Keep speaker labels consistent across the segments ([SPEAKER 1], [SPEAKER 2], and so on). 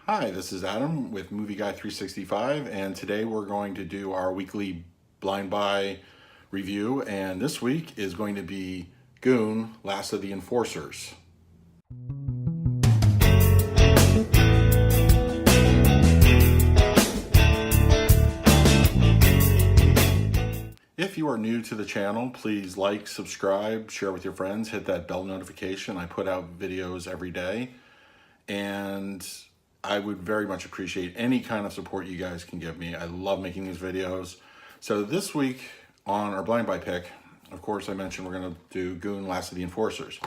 [SPEAKER 1] Hi, this is Adam with Movie Guy 365, and today we're going to do our weekly blind buy review, and this week is going to be Goon, Last of the Enforcers. If you are new to the channel, please like, subscribe, share with your friends, hit that bell notification. I put out videos every day, and I would very much appreciate any kind of support you guys can give me. I love making these videos. So this week on our blind buy pick, of course I mentioned we're gonna do Goon, Last of the Enforcers.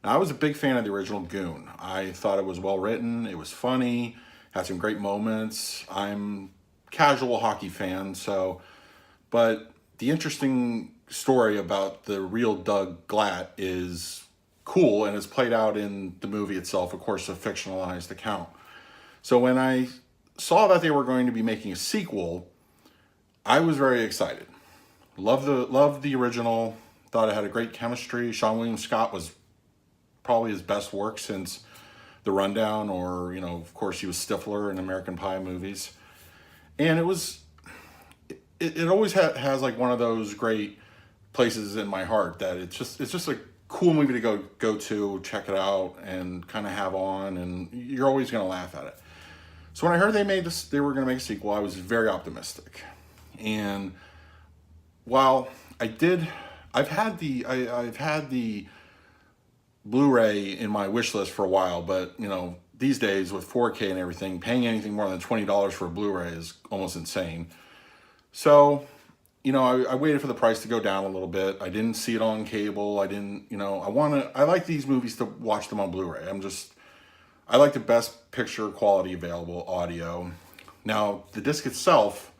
[SPEAKER 1] Now I was a big fan of the original Goon. I thought it was well written, it was funny, had some great moments. I'm a casual hockey fan, but the interesting story about the real Doug Glatt is cool, and it's played out in the movie itself, of course, a fictionalized account. So when I saw that they were going to be making a sequel, I was very excited. Loved the original. Thought it had a great chemistry. Sean William Scott was probably his best work since The Rundown, or of course, he was Stifler in American Pie movies. And it always has like one of those great places in my heart that it's just a cool movie to go to, check it out, and kind of have on, and you're always going to laugh at it. So when I heard they were going to make a sequel, I was very optimistic. And while I've had the Blu-ray in my wish list for a while, but these days with 4K and everything, paying anything more than $20 for a Blu-ray is almost insane. So I waited for the price to go down a little bit. I didn't see it on cable. I like these movies to watch them on Blu-ray. I like the best picture quality available audio. Now, the disc itself,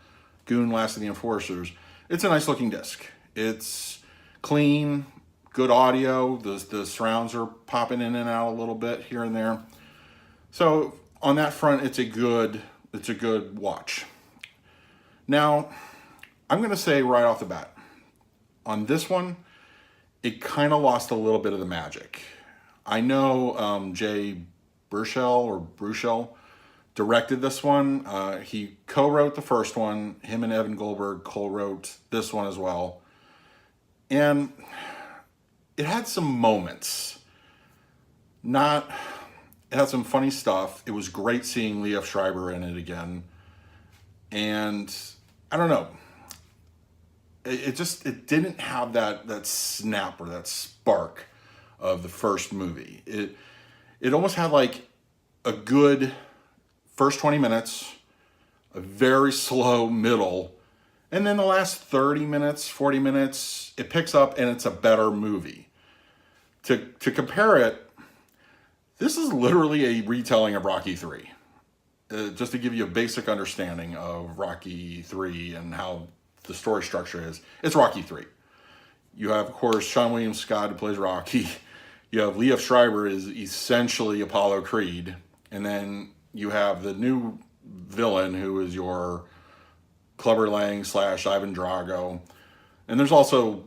[SPEAKER 1] Goon, Last of the Enforcers, it's a nice looking disc. It's clean, good audio. The surrounds are popping in and out a little bit here and there. So on that front, it's a good watch. Now, I'm going to say right off the bat, on this one, it kind of lost a little bit of the magic. I know Jay Baruchel directed this one. He co-wrote the first one. Him and Evan Goldberg co-wrote this one as well. And it had some moments. It had some funny stuff. It was great seeing Liev Schreiber in it again. And I don't know. It didn't have that snap or that spark of the first movie. It almost had like a good first 20 minutes, a very slow middle, and then the last 30 minutes, 40 minutes, it picks up and it's a better movie. To compare it, this is literally a retelling of Rocky 3. Just to give you a basic understanding of Rocky 3 and how the story structure is, it's Rocky 3. You have, of course, Sean William Scott, who plays Rocky. You have Liev Schreiber, is essentially Apollo Creed. And then you have the new villain, who is your Clubber Lang / Ivan Drago. And there's also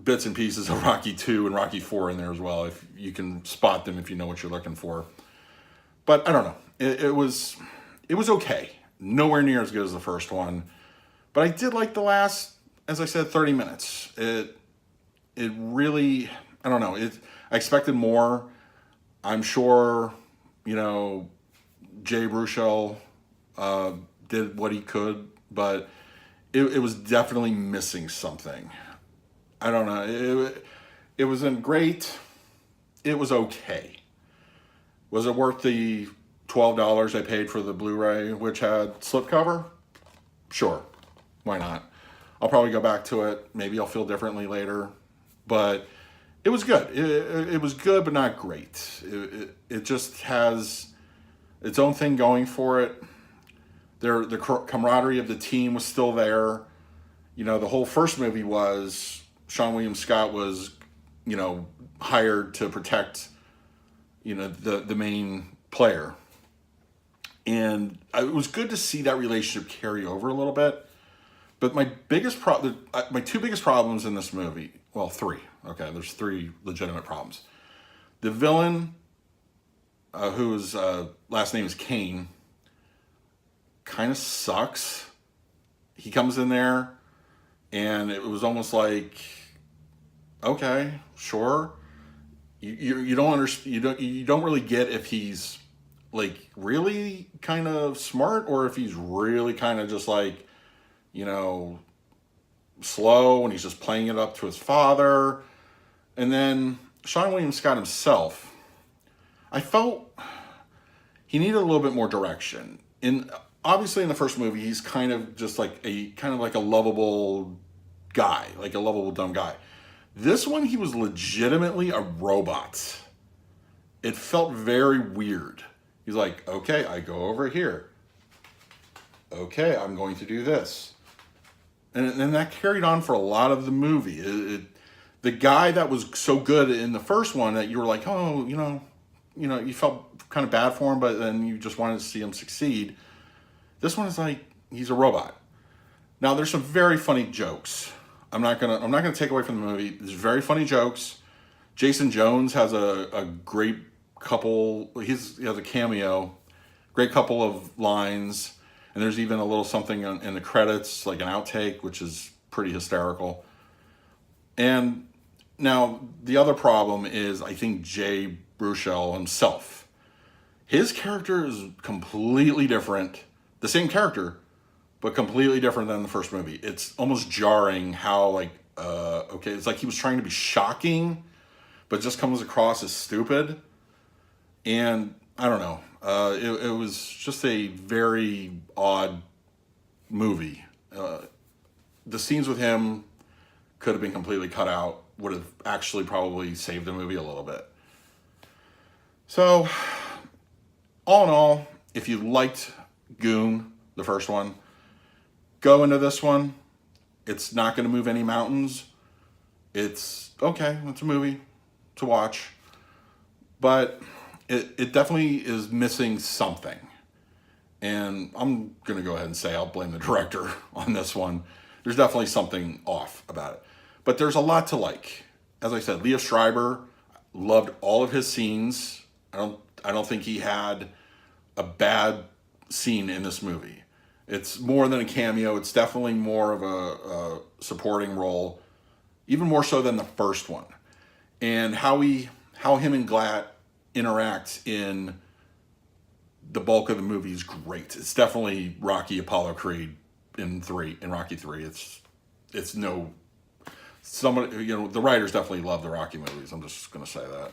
[SPEAKER 1] bits and pieces of Rocky 2 and Rocky 4 in there as well, if you can spot them if you know what you're looking for. But I don't know. It was okay. Nowhere near as good as the first one. But I did like the last, as I said, 30 minutes. It really, I don't know. I expected more. I'm sure, Jay Baruchel did what he could, but it was definitely missing something. I don't know. It wasn't great. It was okay. Was it worth the $12 I paid for the Blu-ray, which had slipcover? Sure. Why not? I'll probably go back to it. Maybe I'll feel differently later. But it was good. It was good, but not great. It just has its own thing going for it. The camaraderie of the team was still there. The whole first movie was Sean William Scott was, hired to protect, the main player. And it was good to see that relationship carry over a little bit. But my two biggest problems in this movie, well, three. Okay, there's three legitimate problems. The villain whose last name is Kane, kind of sucks. He comes in there, and it was almost like, okay, sure. You don't understand. You don't really get if he's like really kind of smart or if he's really kind of just like, you know, slow and he's just playing it up to his father. And then Sean William Scott himself, I felt he needed a little bit more direction. Obviously in the first movie, he's kind of just like a lovable guy, like a lovable dumb guy. This one, he was legitimately a robot. It felt very weird. He's like, okay, I go over here. Okay, I'm going to do this. And that carried on for a lot of the movie. The guy that was so good in the first one that you were like, oh, you felt kind of bad for him, but then you just wanted to see him succeed. This one is like, he's a robot. Now, there's some very funny jokes. I'm not gonna take away from the movie. There's very funny jokes. Jason Jones has a great couple. He has a cameo, great couple of lines, and there's even a little something in the credits, like an outtake, which is pretty hysterical. And now the other problem is, I think Jay Baruchel himself, his character is completely different. The same character, but completely different than the first movie. It's almost jarring how it's like he was trying to be shocking, but just comes across as stupid. And I don't know. It was just a very odd movie. The scenes with him could have been completely cut out. Would have actually probably saved the movie a little bit. So, all in all, if you liked Goon, the first one, go into this one. It's not going to move any mountains. It's okay. It's a movie to watch. But it definitely is missing something. And I'm going to go ahead and say I'll blame the director on this one. There's definitely something off about it. But there's a lot to like. As I said, Liev Schreiber, loved all of his scenes. I don't think he had a bad scene in this movie. It's more than a cameo. It's definitely more of a supporting role, even more so than the first one. And how him and Glatt interact in the bulk of the movie is great. It's definitely Rocky Apollo Creed in Rocky 3. It's no, somebody, the writers definitely love the Rocky movies. I'm just going to say that.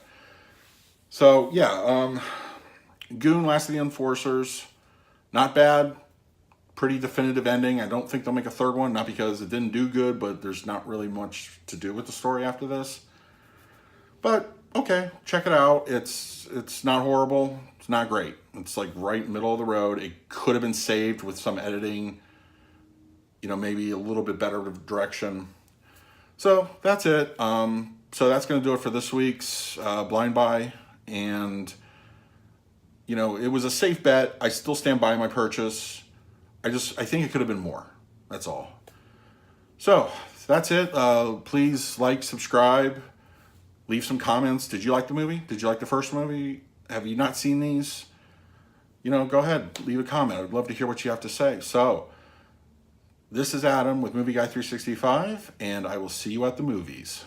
[SPEAKER 1] So yeah, Goon, Last of the Enforcers, not bad. Pretty definitive ending. I don't think they'll make a third one, not because it didn't do good, but there's not really much to do with the story after this. But okay, check it out. It's not horrible. It's not great. It's like right middle of the road. It could have been saved with some editing, maybe a little bit better direction. So that's it. So that's going to do it for this week's Blind Buy. And, it was a safe bet. I still stand by my purchase. I think it could have been more. That's all. So that's it. Please like, subscribe, leave some comments. Did you like the movie? Did you like the first movie? Have you not seen these? Go ahead, leave a comment. I'd love to hear what you have to say. So this is Adam with Movie Guy 365, and I will see you at the movies.